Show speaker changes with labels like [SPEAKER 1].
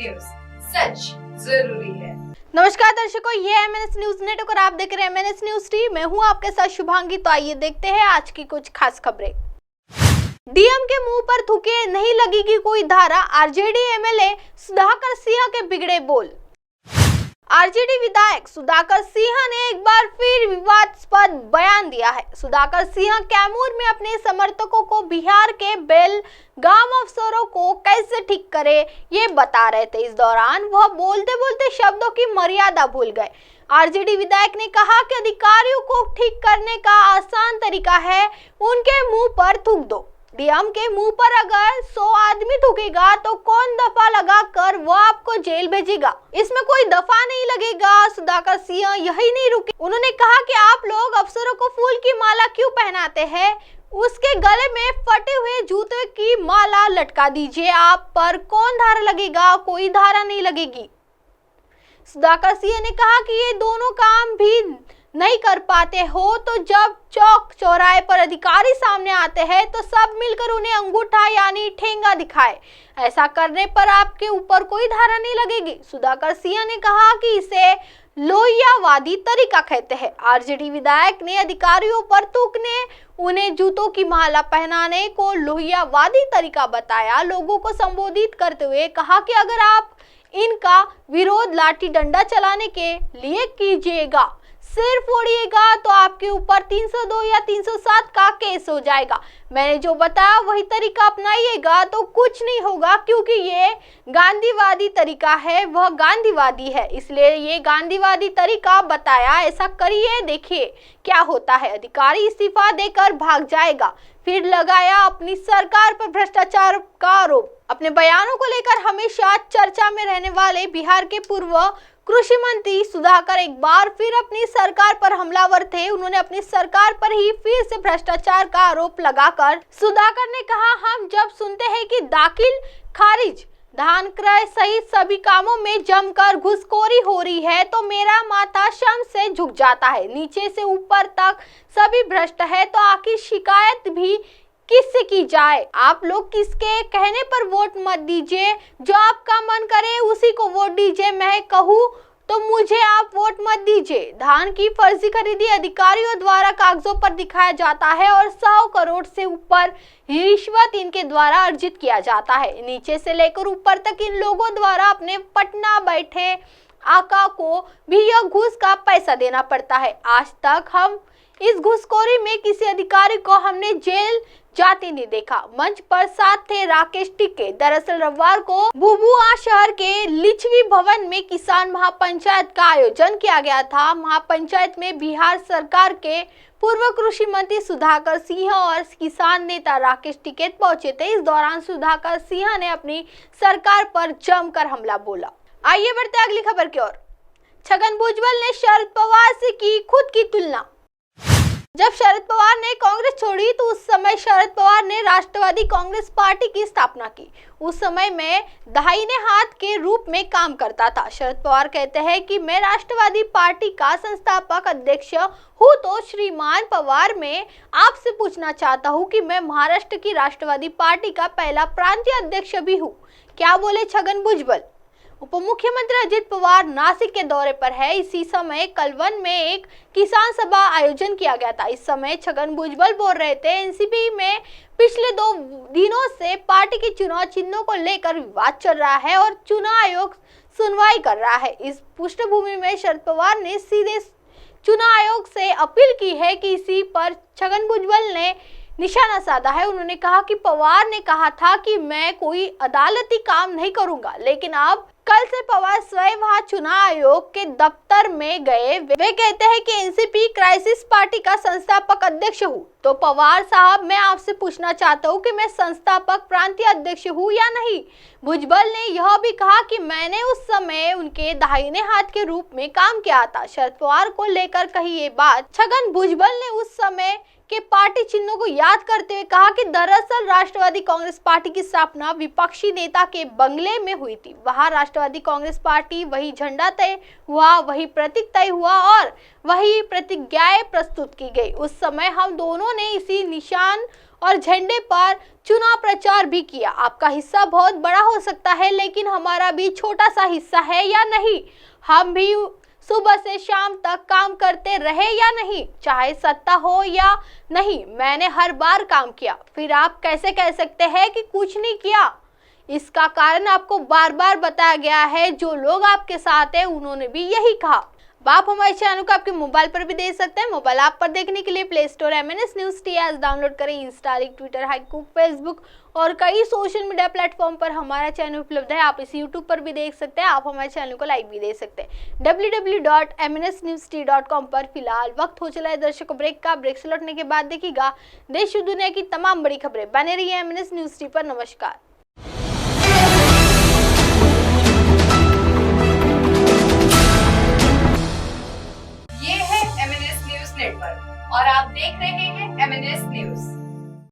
[SPEAKER 1] News, सच जरूरी है।
[SPEAKER 2] नमस्कार दर्शकों, ये है MNS न्यूज नेटवर्क और आप देख रहे हैं MNS न्यूज टी। मैं हूं आपके साथ शुभांगी। तो आइए देखते हैं आज की कुछ खास खबरें। डीएम के मुंह पर थूके, नहीं लगेगी कोई धारा। आरजेडी एमएलए सुधाकर सिंह के बिगड़े बोल। आरजेडी विधायक सुधाकर सिंह ने एक बार फिर विवादास्पद बयान दिया है। सुधाकर सिंह कैमूर में अपने समर्थकों को बिहार के बेलगाम अफसरों को कैसे ठीक करे ये बता रहे थे। इस दौरान वह बोलते बोलते शब्दों की मर्यादा भूल गए। आरजेडी विधायक ने कहा कि अधिकारियों को ठीक करने का आसान तरीका है उनके मुंह पर थूक दो। डीएम के मुंह पर अगर 100 आदमी थूकेगा तो कौन दफा लगाकर वो आपको जेल भेजेगा, इसमें कोई दफा नहीं लगेगा। सुधाकर सिंह यही नहीं रुके, उन्होंने कहा कि आप लोग अफसरों को फूल की माला क्यों पहनाते हैं, उसके गले में फटे हुए जूते की माला लटका दीजिए, आप पर कौन धारा लगेगा, कोई धारा नहीं लगेगी। सुधाकर सिंह ने कहा कि ये दोनों काम भी नहीं कर पाते हो तो जब चौक चौराहे पर अधिकारी सामने आते हैं तो सब मिलकर उन्हें अंगूठा यानी ठेंगा दिखाए। ऐसा करने पर आपके ऊपर कोई धारा नहीं लगेगी। सुधाकर सिंह ने कहा कि इसे लोहियावादी तरीका कहते हैं। आरजेडी विधायक ने अधिकारियों पर थूकने, उन्हें जूतों की माला पहनाने को लोहियावादी तरीका बताया। लोगों को संबोधित करते हुए कहा कि अगर आप इनका विरोध लाठी डंडा चलाने के लिए कीजिएगा, सिर फोड़िएगा तो आपके ऊपर 302 या 307 का केस हो जाएगा। मैंने जो बताया वही तरीका अपनाइएगा तो कुछ नहीं होगा, क्योंकि ये गांधीवादी तरीका है, वह गांधीवादी है, इसलिए ये गांधीवादी तरीका बताया। ऐसा करिए, देखिए क्या होता है। अधिकारी इस्तीफा देकर भाग जाएगा। फिर लगाया अपनी सरकार पर भ्रष्टाचार का आरोप। अपने बयानों को लेकर हमेशा चर्चा में रहने वाले बिहार के पूर्व कृषि मंत्री सुधाकर एक बार फिर अपनी सरकार पर हमलावर थे। उन्होंने अपनी सरकार पर ही फिर से भ्रष्टाचार का आरोप लगाकर सुधाकर ने कहा, हम जब सुनते हैं कि दाखिल खारिज, धान क्रय सहित सभी कामों में जमकर घुसखोरी हो रही है तो मेरा माथा शर्म से झुक जाता है। नीचे से ऊपर तक सभी भ्रष्ट है तो आखिर शिकायत भी किससे की जाए। आप लोग किसके कहने पर वोट मत दीजिए, जो आपका मन करे उसी को वोट दीजिए। मैं कहूँ तो मुझे आप वोट मत दीजिए। धान की फर्जी खरीदी अधिकारियों द्वारा कागजों पर दिखाया जाता है और 100 करोड़ से ऊपर रिश्वत इनके द्वारा अर्जित किया जाता है। नीचे से लेकर ऊपर तक इन लोगों द्वारा अपने पटना बैठे आका को भी यह घूस का पैसा देना पड़ता है। आज तक हम इस घूसखोरी में किसी अधिकारी को हमने जेल जाते नहीं देखा। मंच पर साथ थे राकेश टिक्के। दरअसल रविवार को भुभुआ शहर के लिच्छवी भवन में किसान महापंचायत का आयोजन किया गया था। महापंचायत में बिहार सरकार के पूर्व कृषि मंत्री सुधाकर सिंह और किसान नेता राकेश टिक्के पहुंचे थे। इस दौरान सुधाकर सिंह ने अपनी सरकार पर जमकर हमला बोला। आइए बढ़ते अगली खबर की ओर। छगन भुजबल ने शरद पवार से की खुद की तुलना। जब शरद पवार ने कांग्रेस छोड़ी तो उस समय शरद पवार ने राष्ट्रवादी कांग्रेस पार्टी की स्थापना की। उस समय मैं दाहिने हाथ के रूप में काम करता था। शरद पवार कहते हैं कि मैं राष्ट्रवादी पार्टी का संस्थापक अध्यक्ष हूँ। तो श्रीमान पवार, मैं आपसे पूछना चाहता हूँ कि मैं महाराष्ट्र की राष्ट्रवादी पार्टी का पहला प्रांतीय अध्यक्ष भी हूँ। क्या बोले छगन भुजबल। उप मुख्यमंत्री अजित पवार नासिक के दौरे पर है। इसी समय कलवन में एक किसान सभा आयोजन किया गया था। इस समय छगन भुजबल बोल रहे थे, एनसीपी में पिछले 2 दिनों से पार्टी के चुनाव चिन्हों को लेकर विवाद चल रहा है और चुनाव आयोग सुनवाई कर रहा है। इस पृष्ठभूमि में शरद पवार ने सीधे चुनाव आयोग से अपील की है कि इसी पर छगन भुजबल ने निशाना साधा है। उन्होंने कहा कि पवार ने कहा था कि मैं कोई अदालती काम नहीं करूंगा, लेकिन अब कल से पवार स्वयं वहां चुनाव आयोग के दफ्तर में गए। वे कहते हैं कि एनसीपी क्राइसिस पार्टी का संस्थापक अध्यक्ष हूँ। तो पवार साहब, मैं आपसे पूछना चाहता हूँ कि मैं संस्थापक प्रांतीय अध्यक्ष हूँ या नहीं। भुजबल ने यह भी कहा कि मैंने उस समय उनके दाहिने हाथ के रूप में काम किया था। शरद पवार को लेकर कही ये बात छगन भुजबल ने उस समय के पार्टी चिन्हों को याद करते हुए कहा कि दरअसल राष्ट्रवादी कांग्रेस पार्टी की स्थापना विपक्षी नेता के बंगले में हुई थी। वहां राष्ट्रवादी कांग्रेस पार्टी वही झंडा तय हुआ, वही प्रतीक तय हुआ और वही प्रतिज्ञाएं प्रस्तुत की गई। उस समय हम दोनों ने इसी निशान और झंडे पर चुनाव प्रचार भी किया। आपका हिस्सा बहुत बड़ा हो सकता है, लेकिन हमारा भी छोटा सा हिस्सा है या नहीं? हम भी सुबह से शाम तक काम करते रहे या नहीं, चाहे सत्ता हो या नहीं, मैंने हर बार काम किया। फिर आप कैसे कह सकते हैं कि कुछ नहीं किया? इसका कारण आपको बार बार बताया गया है। जो लोग आपके साथ हैं उन्होंने भी यही कहा। आप हमारे चैनल को आपके मोबाइल पर भी देख सकते हैं। मोबाइल ऐप पर देखने के लिए play store MNS News T app download करें। इंस्टा, ट्विटर, हाइकूक, फेसबुक और कई सोशल मीडिया प्लेटफॉर्म पर हमारा चैनल उपलब्ध है। आप इसे यूट्यूब पर भी देख सकते हैं। आप हमारे चैनल को लाइक भी दे सकते हैं www.mnsnewst.com पर। फिलहाल वक्त हो चला है दर्शकों ब्रेक का। ब्रेक से लौटने के बाद देखिएगा देश और दुनिया की तमाम बड़ी खबरें। बने रहिए MNS News T पर। नमस्कार।
[SPEAKER 1] ये है MNS न्यूज नेटवर्क और आप देख रहे हैं